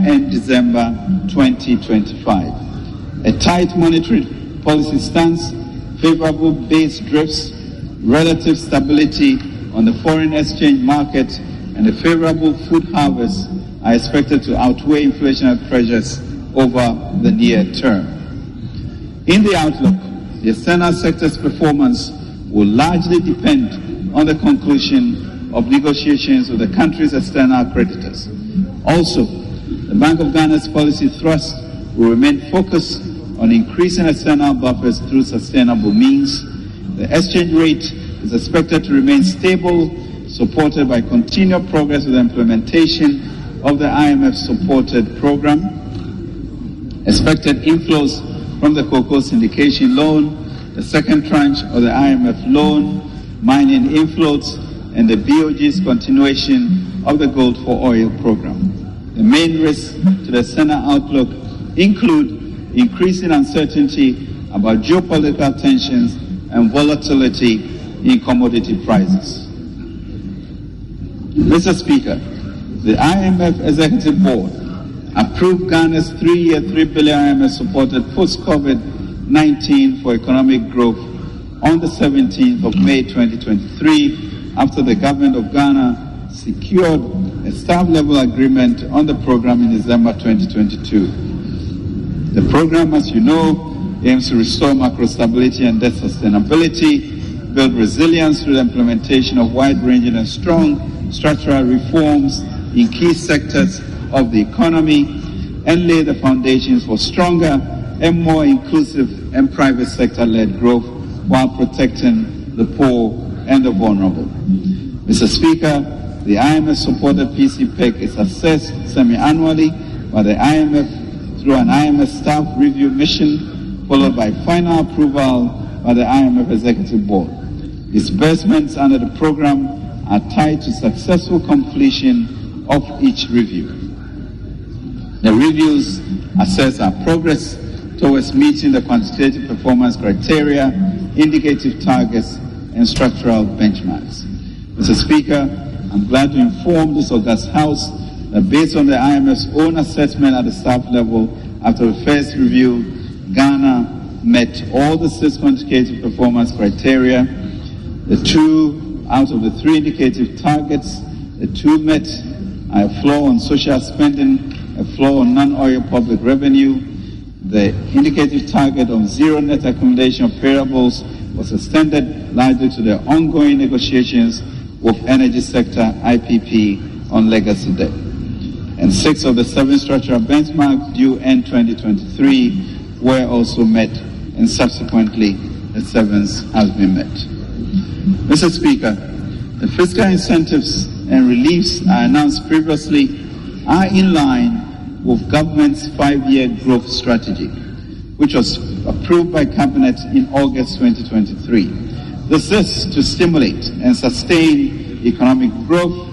end December 2025. A tight monetary policy stance, favorable base drifts, relative stability on the foreign exchange market, and a favorable food harvest are expected to outweigh inflationary pressures over the near term. In the outlook, the external sector's performance will largely depend on the conclusion of negotiations with the country's external creditors. Also, the Bank of Ghana's policy thrust will remain focused on increasing external buffers through sustainable means. The exchange rate is expected to remain stable, supported by continued progress with the implementation of the IMF-supported program. Expected inflows from the cocoa syndication loan, the second tranche of the IMF loan, mining inflows, and the BOG's continuation of the gold for oil program. The main risks to the external outlook include increasing uncertainty about geopolitical tensions and volatility in commodity prices. Mr. Speaker, the IMF Executive Board approved Ghana's 3-year, $3 billion IMF-supported post-COVID-19 for economic growth on the 17th of May 2023, after the government of Ghana secured a staff-level agreement on the program in December 2022. The program, as you know, aims to restore macro stability and debt sustainability, build resilience through the implementation of wide-ranging and strong structural reforms in key sectors of the economy, and lay the foundations for stronger and more inclusive and private sector-led growth while protecting the poor and the vulnerable. Mr. Speaker, the IMF-supported PCPEC is assessed semi-annually by the IMF through an IMF staff review mission, followed by final approval by the IMF Executive Board. Disbursements under the program are tied to successful completion of each review. The reviews assess our progress towards meeting the quantitative performance criteria, indicative targets, and structural benchmarks. Mr. Speaker, I'm glad to inform this august House that based on the IMF's own assessment at the staff level, after the first review, Ghana met all the 6 quantitative performance criteria. The 2 out of the 3 indicative targets, the 2 met a floor on social spending, a floor on non-oil public revenue. The indicative target on zero net accumulation of payables was extended largely to the ongoing negotiations with energy sector IPP on legacy debt. And 6 of the 7 structural benchmarks due end 2023 were also met, and subsequently the 7th has been met. Mr. Speaker, the fiscal incentives and reliefs I announced previously are in line with government's 5-year growth strategy, which was approved by Cabinet in August 2023. This is to stimulate and sustain economic growth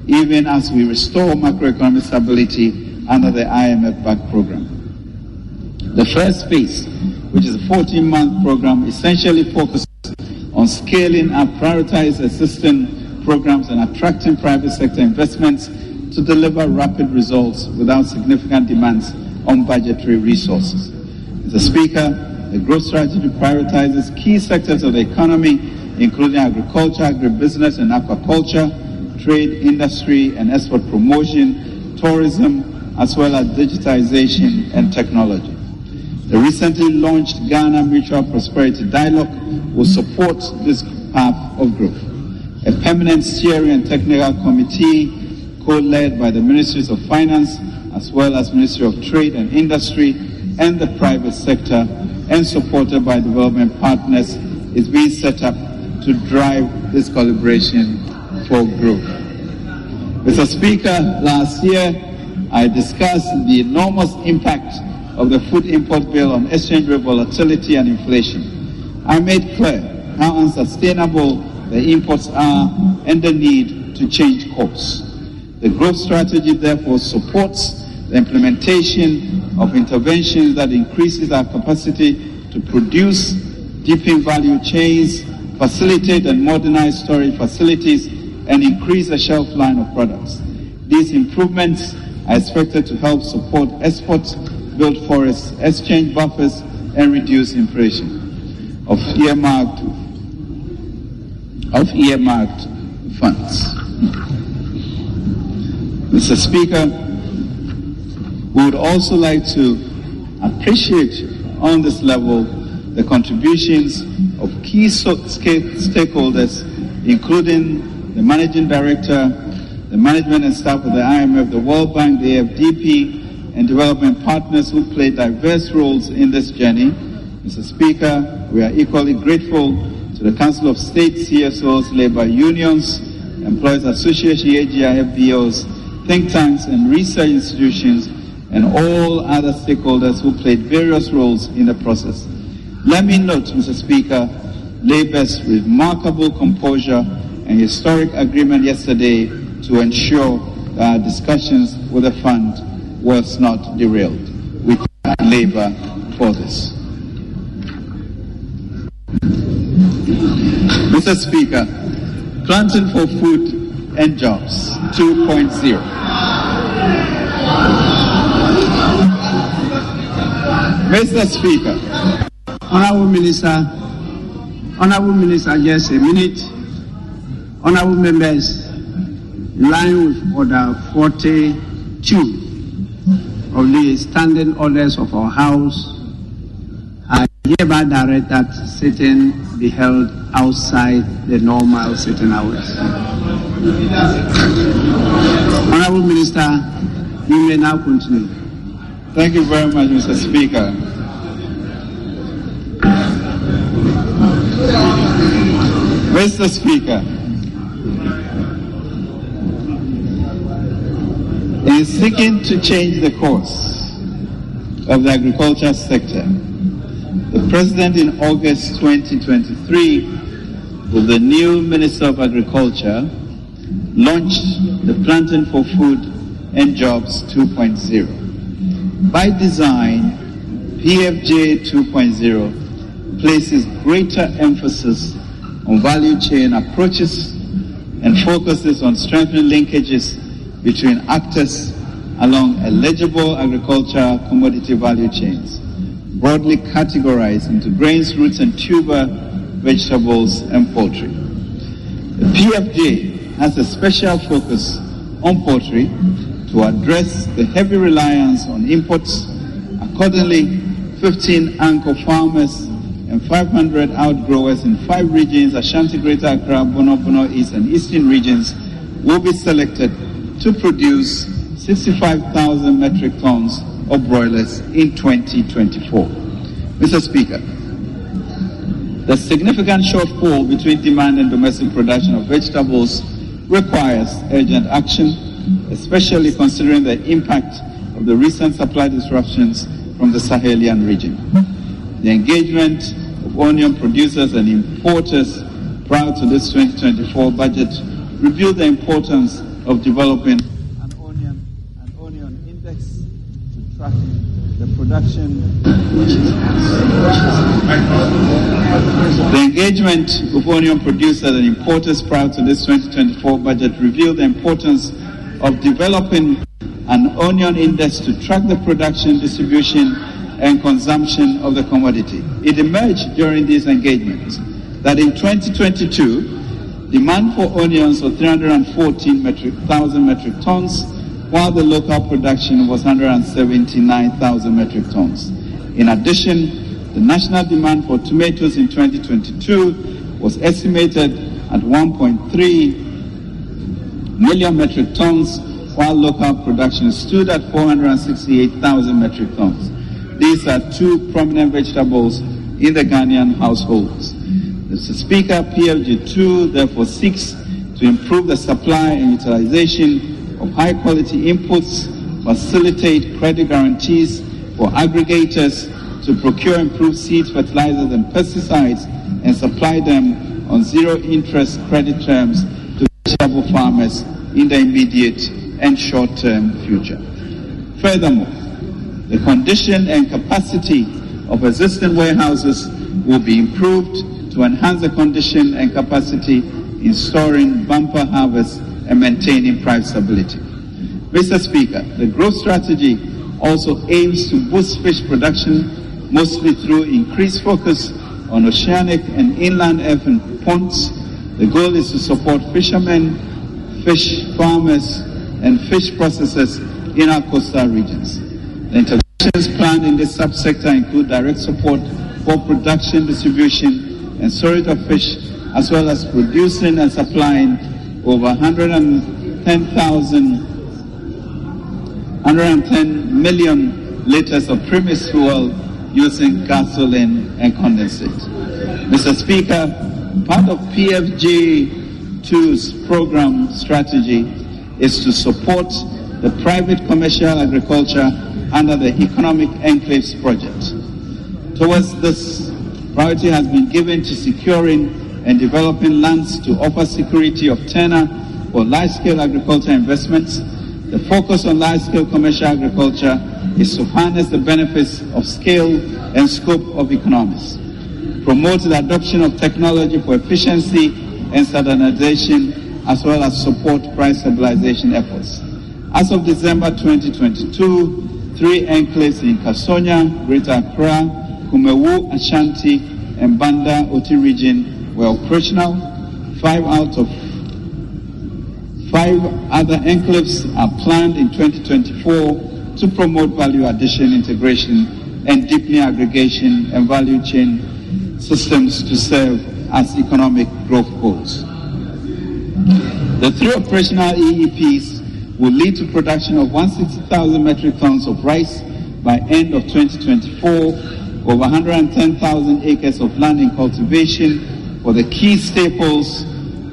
even as we restore macroeconomic stability under the IMF-backed program. The first phase, which is a 14-month program, essentially focuses on scaling up prioritized existing programs and attracting private sector investments to deliver rapid results without significant demands on budgetary resources. Mr. Speaker, the growth strategy prioritizes key sectors of the economy, including agriculture, agribusiness and aquaculture, trade, industry and export promotion, tourism, as well as digitization and technology. The recently launched Ghana Mutual Prosperity Dialogue will support this path of growth. A permanent steering and technical committee co-led by the Ministries of Finance as well as Ministry of Trade and Industry and the private sector and supported by development partners is being set up to drive this collaboration for growth. Mr. Speaker, last year I discussed the enormous impact of the food import bill on exchange rate volatility and inflation. I made clear how unsustainable the imports are and the need to change course. The growth strategy therefore supports the implementation of interventions that increases our capacity to produce, deepen value chains, facilitate and modernize storage facilities, and increase the shelf line of products. These improvements are expected to help support exports, build forests, exchange buffers, and reduce inflation of earmarked funds. Mr. Speaker, we would also like to appreciate on this level the contributions of key stakeholders, including the Managing Director, the management and staff of the IMF, the World Bank, the AFDP, and development partners who played diverse roles in this journey. Mr. Speaker, we are equally grateful to the Council of State, CSOs, labor unions, Employees Association, AGI, FBOs, think tanks and research institutions, and all other stakeholders who played various roles in the process. Let me note, Mr. Speaker, Labour's remarkable composure and historic agreement yesterday to ensure that our discussions with the fund was not derailed. We thank Labour for this. Mr. Speaker, Planting for Food and Jobs 2.0. Mr. Speaker. Honourable Minister, just a minute. Honourable members, in line with Order 42 of the standing orders of our House, I hereby direct that sitting be held outside the normal sitting hours. Honourable Minister, you may now continue. Thank you very much, Mr. Speaker. Mr. Speaker, in seeking to change the course of the agriculture sector, the President in August 2023, with the new Minister of Agriculture, launched the Planting for Food and Jobs 2.0. By design, PFJ 2.0 places greater emphasis on value chain approaches and focuses on strengthening linkages between actors along eligible agricultural commodity value chains, broadly categorized into grains, roots, and tuber vegetables and poultry. The PFJ has a special focus on poultry to address the heavy reliance on imports. Accordingly, 15 anchor farmers and 500 outgrowers in 5 regions, Ashanti, Greater Accra, Bono, East and Eastern regions, will be selected to produce 65,000 metric tons of broilers in 2024. Mr. Speaker, the significant shortfall between demand and domestic production of vegetables requires urgent action, especially considering the impact of the recent supply disruptions from the Sahelian region. The engagement of onion producers and importers prior to this 2024 budget revealed the importance of developing an onion index to track the production. The engagement of onion producers and importers prior to this 2024 budget revealed the importance of developing an onion index to track the production, distribution, and consumption of the commodity. It emerged during these engagements that in 2022, demand for onions was 314,000 metric tons, while the local production was 179,000 metric tons. In addition, the national demand for tomatoes in 2022 was estimated at 1.3 million metric tons, while local production stood at 468,000 metric tons. These are 2 prominent vegetables in the Ghanaian households. Mr. Speaker, PFG2 therefore seeks to improve the supply and utilization of high-quality inputs, facilitate credit guarantees for aggregators to procure improved seeds, fertilizers, and pesticides, and supply them on zero-interest credit terms to vegetable farmers in the immediate and short-term future. Furthermore, the condition and capacity of existing warehouses will be improved to enhance the condition and capacity in storing bumper harvests and maintaining price stability. Mr. Speaker, the growth strategy also aims to boost fish production, mostly through increased focus on oceanic and inland earthen ponds. The goal is to support fishermen, fish farmers, and fish processors in our coastal regions. The interventions planned in this subsector include direct support for production, distribution, and storage of fish, as well as producing and supplying over 110 million liters of premise fuel using gasoline and condensate. Mr. Speaker, part of PFJ2's program strategy is to support the private commercial agriculture under the Economic Enclaves project. Towards this, priority has been given to securing and developing lands to offer security of tenure for large-scale agriculture investments. The focus on large-scale commercial agriculture is to harness the benefits of scale and scope of economics, promote the adoption of technology for efficiency and standardization, as well as support price stabilization efforts. As of December 2022, 3 enclaves in Kasonya, Greater Accra, Kumewu, Ashanti, and Banda Oti region were operational. 5 out of 5 other enclaves are planned in 2024 to promote value addition, integration, and deepening aggregation and value chain systems to serve as economic growth goals. The 3 operational EEPs will lead to production of 160,000 metric tons of rice by end of 2024, over 110,000 acres of land in cultivation for the key staples.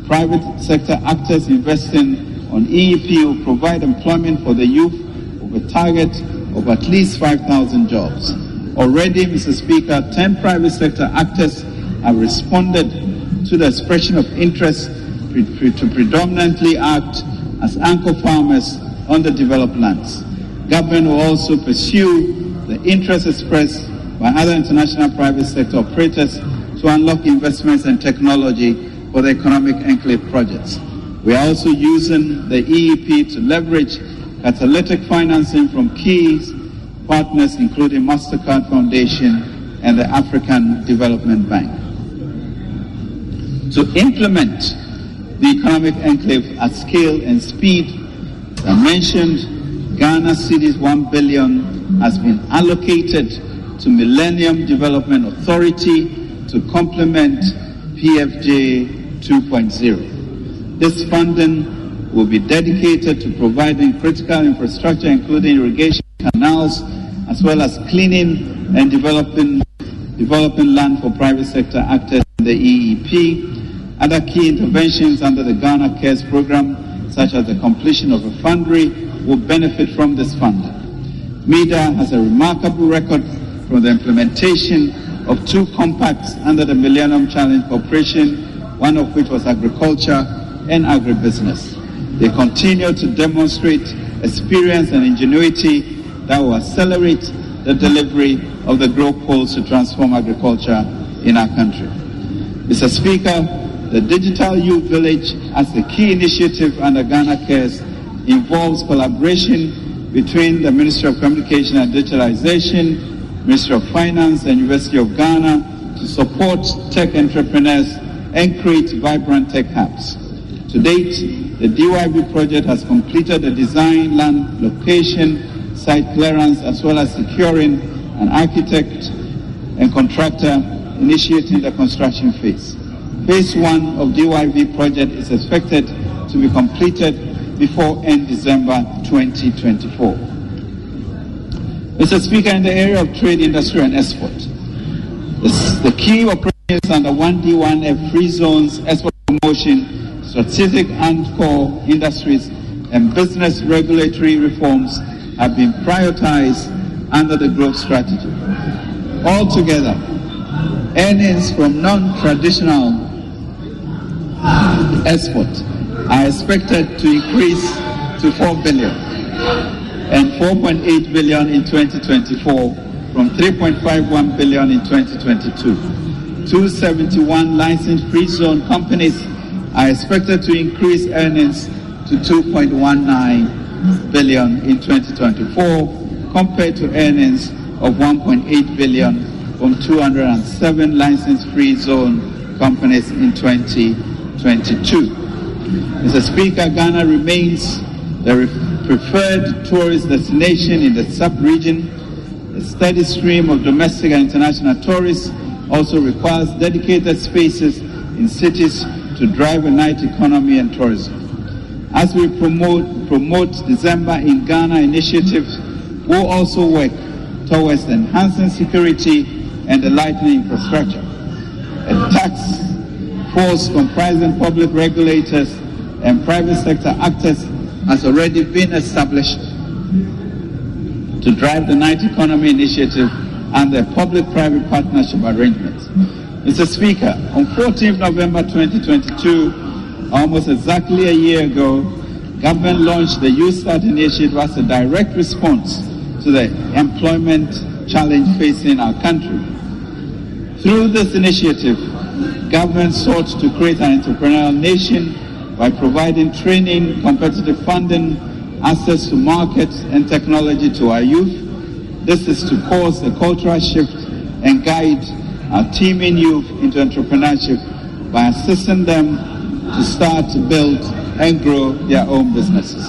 Private sector actors investing on EEP will provide employment for the youth with a target of at least 5,000 jobs. Already, Mr. Speaker, 10 private sector actors have responded to the expression of interest to predominantly act as anchor farmers on the developed lands. Government will also pursue the interest expressed by other international private sector operators to unlock investments and technology for the economic enclave projects. We are also using the EEP to leverage catalytic financing from key partners including MasterCard Foundation and the African Development Bank. To implement the economic enclave at scale and speed, as I mentioned, Ghana cedis 1 billion has been allocated to Millennium Development Authority to complement PFJ 2.0. This funding will be dedicated to providing critical infrastructure, including irrigation canals, as well as cleaning and developing land for private sector actors in the EEP. Other key interventions under the Ghana Cares program, such as the completion of a refinery, will benefit from this funding. MEDA has a remarkable record from the implementation of 2 compacts under the Millennium Challenge Corporation, one of which was agriculture and agribusiness. They continue to demonstrate experience and ingenuity that will accelerate the delivery of the growth goals to transform agriculture in our country. Mr. Speaker, the Digital Youth Village as a key initiative under Ghana Cares involves collaboration between the Ministry of Communication and Digitalization, Ministry of Finance, and University of Ghana to support tech entrepreneurs and create vibrant tech hubs. To date, the DYV project has completed the design, land location, site clearance, as well as securing an architect and contractor initiating the construction phase. Phase 1 of DYV project is expected to be completed before end December 2024. Mr. Speaker, in the area of trade, industry, and export, the key operations under 1D1F free zones, export promotion, strategic and core industries, and business regulatory reforms have been prioritized under the growth strategy. Altogether, earnings from non-traditional export are expected to increase to 4 billion and 4.8 billion in 2024 from 3.51 billion in 2022. 271 licensed free zone companies are expected to increase earnings to 2.19 billion in 2024, compared to earnings of 1.8 billion from 207 license-free zone companies in 2022. Mr. Speaker, Ghana remains the preferred tourist destination in the sub-region. A steady stream of domestic and international tourists also requires dedicated spaces in cities to drive a night economy and tourism. As we promote December in Ghana initiatives, we'll also work towards enhancing security and the lightening infrastructure. A task force comprising public regulators and private sector actors has already been established to drive the night economy initiative and the public-private partnership arrangements. Mr. Speaker, on 14th November 2022, almost exactly a year ago, government launched the Youth Start initiative as a direct response to the employment challenge facing our country. Through this initiative, government sought to create an entrepreneurial nation by providing training, competitive funding, access to markets and technology to our youth. This is to cause a cultural shift and guide our teaming youth into entrepreneurship by assisting them to start, to build and grow their own businesses.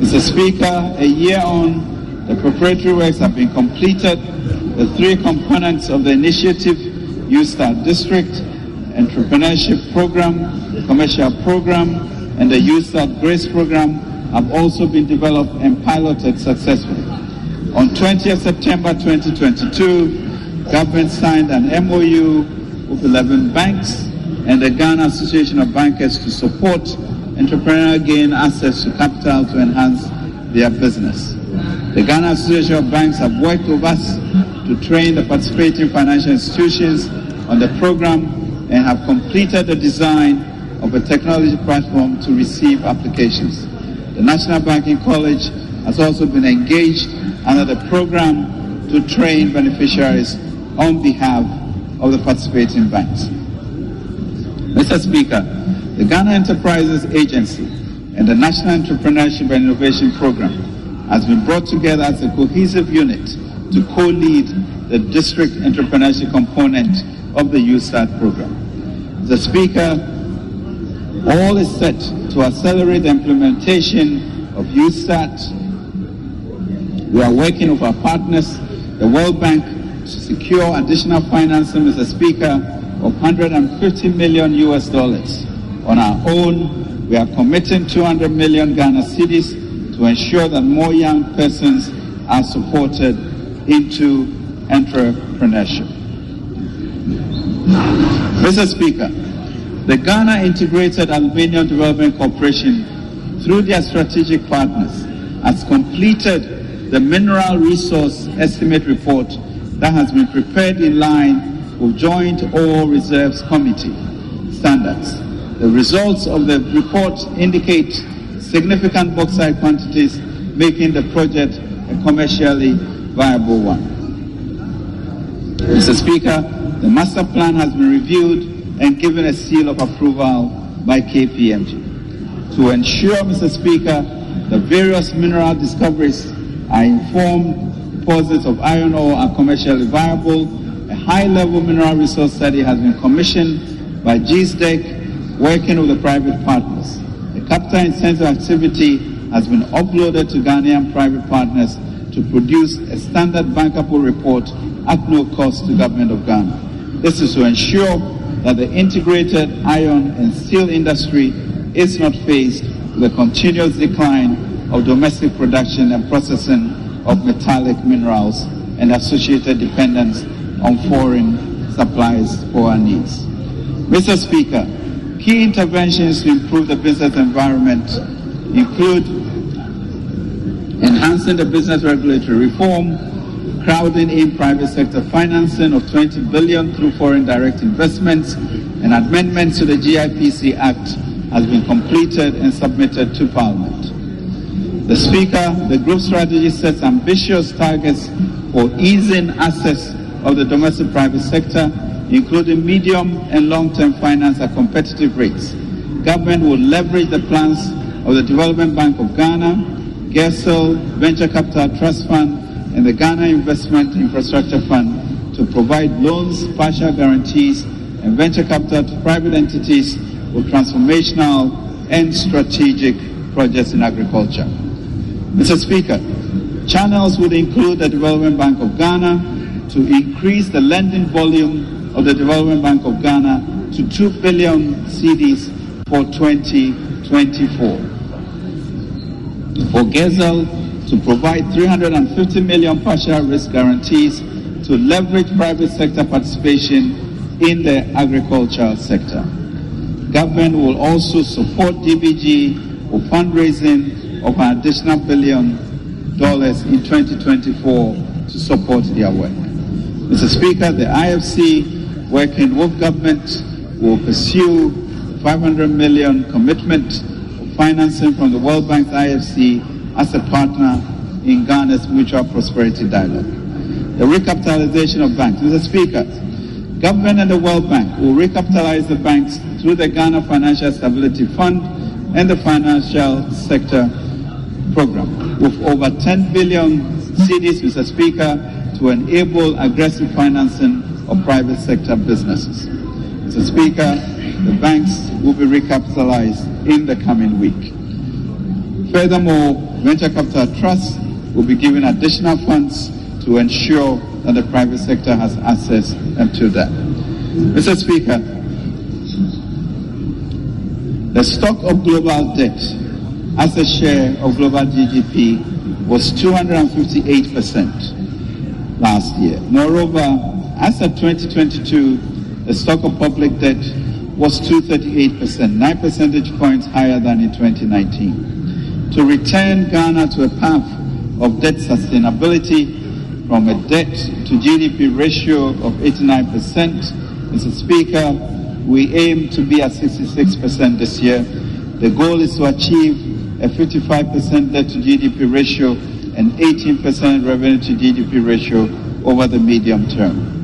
Mr. Speaker, a year on, the preparatory works have been completed. The three components of the initiative, Youth Start District, Entrepreneurship Program, Commercial Program, and the Youth Start Grace Program, have also been developed and piloted successfully. On 20th September 2022, government signed an MOU with 11 banks and the Ghana Association of Bankers to support entrepreneurs gain access to capital to enhance their business. The Ghana Association of Banks have worked with us to train the participating financial institutions on the program and have completed the design of a technology platform to receive applications. The National Banking College has also been engaged under the program to train beneficiaries on behalf of the participating banks. Mr. Speaker, the Ghana Enterprises Agency and the National Entrepreneurship and Innovation Program has been brought together as a cohesive unit to co-lead the district entrepreneurship component of the Youth Start program. Mr. Speaker, all is set to accelerate the implementation of Youth Start. We are working with our partners, the World Bank, to secure additional financing, Mr. Speaker, of $150 million US. On our own, we are committing 200 million Ghana cedis to ensure that more young persons are supported into entrepreneurship. Mr. Speaker, the Ghana Integrated Aluminium Development Corporation, through their strategic partners, has completed the Mineral Resource Estimate Report that has been prepared in line with Joint Ore Reserves Committee standards. The results of the report indicate significant bauxite quantities, making the project a commercially viable one. Mr. Speaker, the master plan has been reviewed and given a seal of approval by KPMG. To ensure, Mr. Speaker, the various mineral discoveries are informed, deposits of iron ore are commercially viable, a high-level mineral resource study has been commissioned by GSDEC, working with the private partners. The capital incentive activity has been uploaded to Ghanaian private partners to produce a standard bankable report at no cost to the government of Ghana. This is to ensure that the integrated iron and steel industry is not faced with a continuous decline of domestic production and processing of metallic minerals and associated dependence on foreign supplies for our needs. Mr. Speaker, key interventions to improve the business environment include enhancing the business regulatory reform, crowding in private sector financing of 20 billion through foreign direct investments, and amendments to the GIPC Act has been completed and submitted to Parliament. The Speaker, the group strategy sets ambitious targets for easing access of the domestic private sector, including medium and long-term finance at competitive rates. Government will leverage the plans of the Development Bank of Ghana GESEL Venture Capital Trust Fund, and the Ghana Investment Infrastructure Fund to provide loans, partial guarantees, and venture capital to private entities with transformational and strategic projects in agriculture. Mr. Speaker, channels would include the Development Bank of Ghana to increase the lending volume of the Development Bank of Ghana to 2 billion cedis for 2024. For GESEL to provide 350 million partial risk guarantees to leverage private sector participation in the agricultural sector. Government will also support DBG with fundraising of an additional $1 billion in 2024 to support their work. Mr. Speaker, the IFC, working with government, will pursue $500 million commitment of financing from the World Bank's IFC as a partner in Ghana's Mutual Prosperity Dialogue. The recapitalization of banks. Mr. Speaker, government and the World Bank will recapitalize the banks through the Ghana Financial Stability Fund and the Financial Sector Program with over 10 billion cedis, Mr. Speaker, to enable aggressive financing of private sector businesses. Mr. Speaker, the banks will be recapitalized in the coming week. Furthermore, venture capital trusts will be given additional funds to ensure that the private sector has access to that. Mr. Speaker, the stock of global debt as a share of global GDP was 258% last year. Moreover, as of 2022, the stock of public debt was 238%, 9 percentage points higher than in 2019. To return Ghana to a path of debt sustainability from a debt to GDP ratio of 89%, Mr. Speaker, we aim to be at 66% this year. The goal is to achieve a 55% debt to GDP ratio and 18% revenue to GDP ratio over the medium term.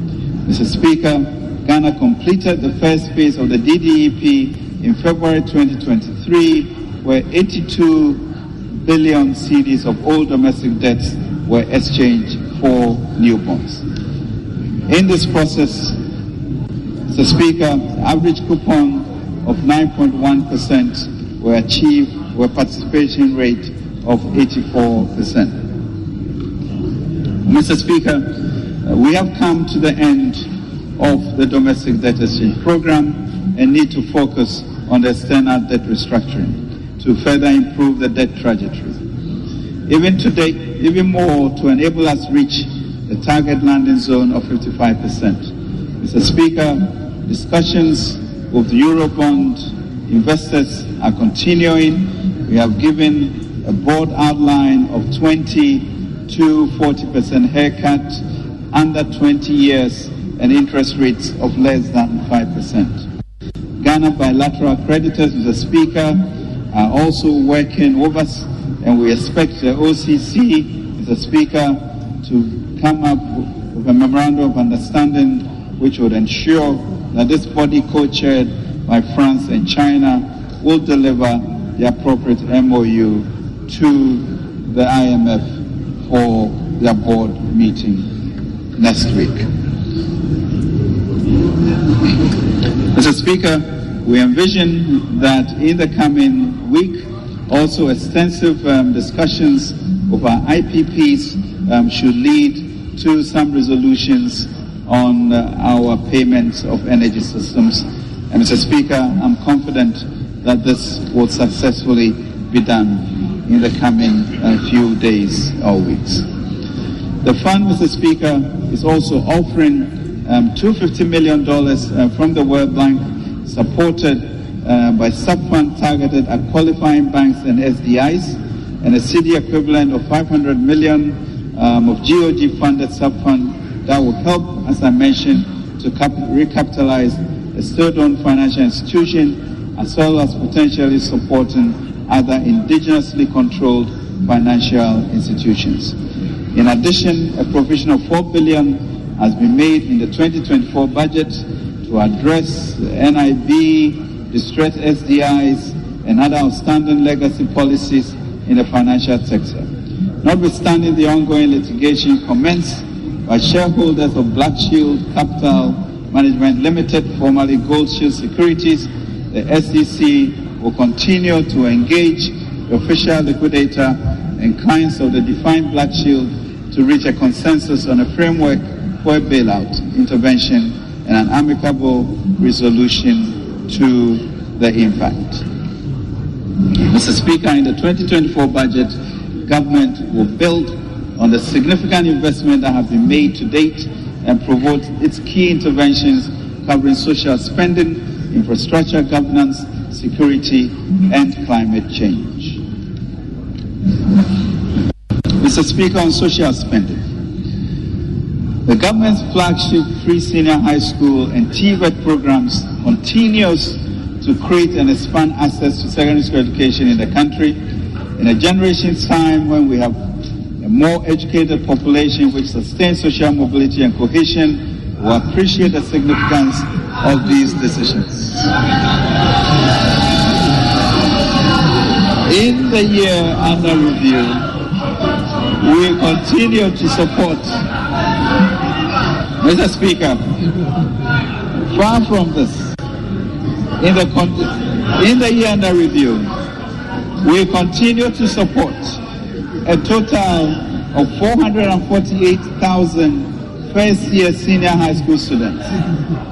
Mr. Speaker, Ghana completed the first phase of the DDEP in February 2023, where 82 billion cedis of old domestic debts were exchanged for new bonds. In this process, Mr. Speaker, the average coupon of 9.1% were achieved with a participation rate of 84%. Mr. Speaker, we have come to the end of the domestic debt exchange program and need to focus on the external debt restructuring to further improve the debt trajectory. Even today, even more to enable us reach the target landing zone of 55%. Mr. Speaker, discussions with the Eurobond investors are continuing. We have given a broad outline of 20 to 40% haircut under 20 years and interest rates of less than 5%. Ghana bilateral creditors, Mr. Speaker, are also working with us, and we expect the OCC, Mr. Speaker, to come up with a memorandum of understanding which would ensure that this body co-chaired by France and China will deliver the appropriate MOU to the IMF for their board meeting next week. Mr. Speaker, we envision that in the coming week, also extensive discussions of our IPPs should lead to some resolutions on our payments of energy systems. And Mr. Speaker, I'm confident that this will successfully be done in the coming few days or weeks. The fund, Mr. Speaker, is also offering $250 million from the World Bank, supported by sub-fund targeted at qualifying banks and SDIs, and a cedi equivalent of $500 million of GOG-funded sub-fund that will help, as I mentioned, to recapitalize a state-owned financial institution, as well as potentially supporting other indigenously controlled financial institutions. In addition, a provision of $4 billion has been made in the 2024 budget to address the NIB, distressed SDIs, and other outstanding legacy policies in the financial sector. Notwithstanding the ongoing litigation commenced by shareholders of Black Shield Capital Management Limited, formerly Gold Shield Securities, the SEC will continue to engage the official liquidator and clients of the defined Black Shield to reach a consensus on a framework for a bailout, intervention, and an amicable resolution to the impact. Mr. Speaker, in the 2024 budget, government will build on the significant investment that have been made to date and promote its key interventions covering social spending, infrastructure governance, security, and climate change. Mr. Speaker, on social spending, the government's flagship free senior high school and TVET programs continues to create and expand access to secondary school education in the country. In a generation's time when we have a more educated population which sustains social mobility and cohesion, we appreciate the significance of these decisions. In the year under review, we continue to support, Mr. Speaker, far from this, in the year under review, we continue to support a total of 448,000 first-year senior high school students,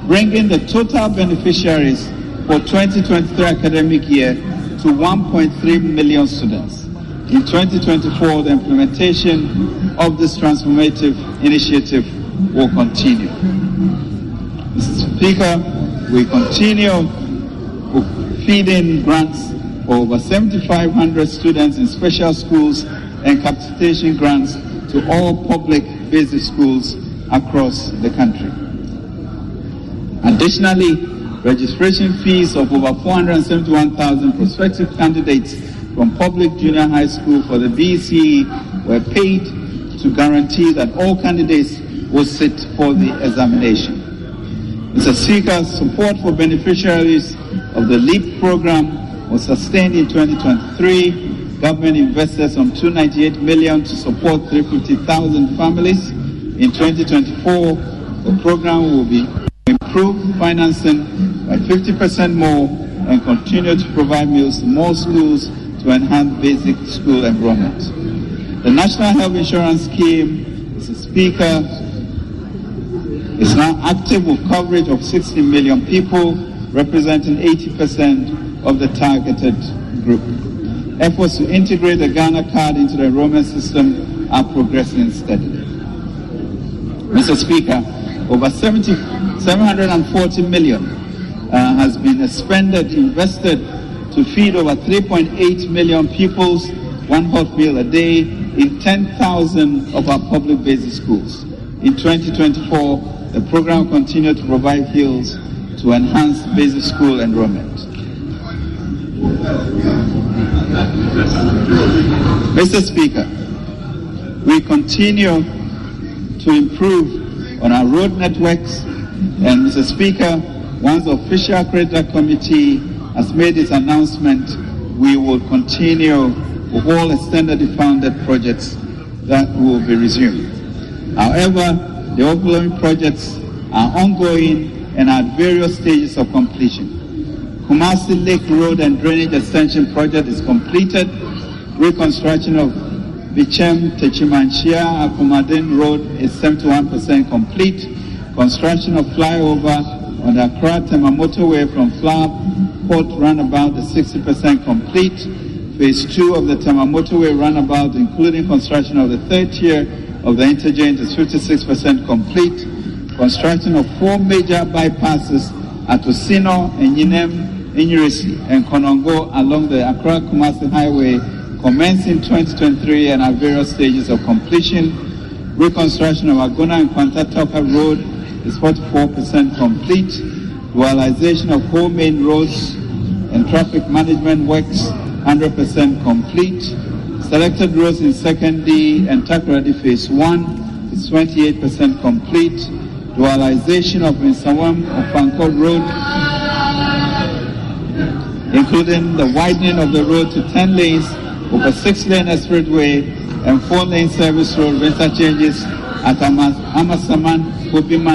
bringing the total beneficiaries for 2023 academic year to 1.3 million students. In 2024, the implementation of this transformative initiative will continue. Mr. Speaker, we continue feeding grants for over 7,500 students in special schools and capitation grants to all public basic schools across the country. Additionally, registration fees of over 471,000 prospective candidates from public junior high school for the BCE were paid to guarantee that all candidates will sit for the examination. Mr. Speaker, support for beneficiaries of the LEAP program was sustained in 2023. Government invested some $298 million to support 350,000 families. In 2024, the program will be improved financing by 50% more and continue to provide meals to more schools to enhance basic school enrollment. The National Health Insurance Scheme, Mr. Speaker, is now active with coverage of 60 million people, representing 80% of the targeted group. Efforts to integrate the Ghana card into the enrollment system are progressing steadily. Mr. Speaker, over 740 million has been invested to feed over 3.8 million peoples one hot meal a day in 10,000 of our public basic schools. In 2024, the program continued to provide meals to enhance basic school enrollment. Mr. Speaker, we continue to improve on our road networks, and Mr. Speaker, once the official creditor committee has made its announcement, we will continue with all extendedly funded projects that will be resumed. However, the overflowing projects are ongoing and at various stages of completion. Kumasi Lake Road and Drainage Extension Project is completed. Reconstruction of Bichem Techimanchia Akumadin Road is 71% complete. Construction of flyover on the Accra Tema motorway from Flower Port Runabout is 60% complete. Phase 2 of the Tema motorway runabout, including construction of the third tier of the interchange, is 56% complete. Construction of 4 major bypasses at Osino, Enyinem, Inyirisi, and Konongo along the Accra-Kumasi Highway commenced in 2023 and at various stages of completion. Reconstruction of Agona and Kwantatoka Road is 44% complete. Dualization of whole main roads and traffic management works 100% complete. Selected roads in Second D and Takoradi Phase 1 is 28% complete. Dualization of Nsawam Ofanko Road, including the widening of the road to 10 lanes, with a 6-lane expressway and 4-lane service road with interchanges at Amasaman, Kobiman,